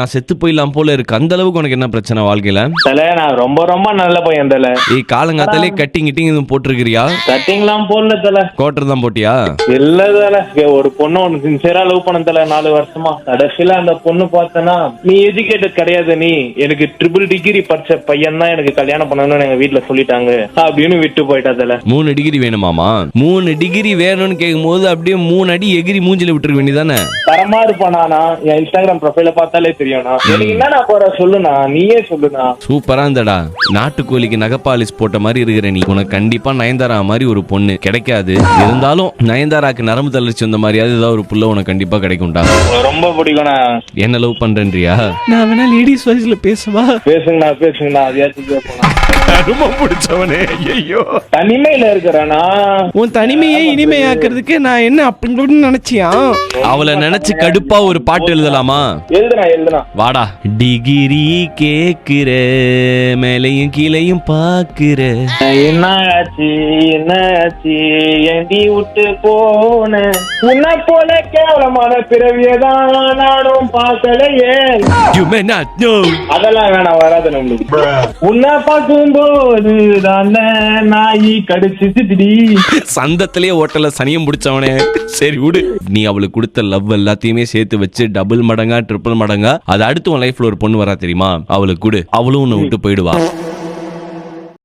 நான் செத்து போயிடலாம் போல இருக்கு. அந்த அளவுக்கு உனக்கு என்ன பிரச்சனை வாழ்க்கையில? தல நான் ரொம்ப ரொம்ப நல்ல பையன் தல. ஏய் காலங்காத்தாலே கட்டிங் எதுவும் போட்டிருக்கிறியா? கட்டிங்லாம் போடல தல. கோட்டர் தான் போட்டியா? இல்ல தல, ஒரு பொண்ணு ஒண்ணு சின்சியரா லவ் பண்ண தல 4 வருஷமா. கடைசியில அந்த பொண்ணு பார்த்தனா, நீ எஜுகேட்டட் கிடையாது, நீ எனக்கு டிகிரி படிச்ச பையன் தான் எனக்கு கல்யாணம் பண்ணணும்னு எங்க வீட்டுல சொல்லிட்டாங்க அப்படின்னு விட்டு போயிட்டா தல. 3 டிகிரி வேணுமாமா? 3 டிகிரி வேணும்னு கேட்கும் போது அப்படியே 3 அடி எகிரி மூஞ்சில விட்டுருக்க வேண்டியதானே? தரமா இருப்பானா? என் இன்ஸ்டாகிராம் ப்ரொஃபைல பார்த்தாலே தெரியும்னா. எனக்கு என்ன போற சொல்லுண்ணா, நீயே சொல்லுண்ணா. சூப்பரா இருந்தடா. நாட்டுக்கோழிக்கு நகப்பாலிஸ் போட்ட மாதிரி இருக்கிற நீ. உனக்கு கண்டிப்பா நயன்தாரா மாதிரி ஒரு பொண்ணு கிடைக்காது. இருந்தாலும் நயன்தாராக்கு நரம்பு தளர்ச்சி வந்த மாதிரியாவது ஏதாவது ஒரு புள்ள உனக்கு கண்டிப்பா கிடைக்கும்டா. ரொம்ப பிடிக்கும்ண்ணா. என்ன லவ் பண்றேன்றியா? நான் வேணா லேடிஸ் வாய்ஸ்ல பேசவா? பேசுங்கண்ணா அதையாச்சும் கேட்போம். ரொம்ப பிடிச்சவனே. ஐயோ தனிமையில இருக்கிறானா? உன் தனிமையை இனிமையாக்குறதுக்கு நான் என்ன அப்படின்னு நினைச்சியா? அவளை நினைச்சு கடுப்பா ஒரு பாட்டு எழுதலாமா? எழுதுனா வாடா. டிகிரி கேக்குற மேலையும் கீழையும் பாக்குற. என்ன ஆச்சு ஏண்டி விட்டு போன? உன்னை போல கேவலமான பிறவியதான் நானும் பார்க்கலையே. அதெல்லாம் வேணாம், வராது நம்மளுக்கு. உன்னை பார்க்கும்போது தான் நாய் கடிச்சிட்டு சந்தத்திலேயே ஓட்டல சனியம் பிடிச்சவனே. சரி விடு. நீ அவளுக்கு கொடுத்த லவ் எல்லாத்தையுமே சேர்த்து வச்சு டபுள் மடங்கா ட்ரிபிள் மடங்கா அது அடுத்து உன் லைஃப்ல ஒரு பொண்ணு வரா தெரியுமா? அவளுக்கு கொடு. அவளும் உன்னை விட்டு போயிடுவா.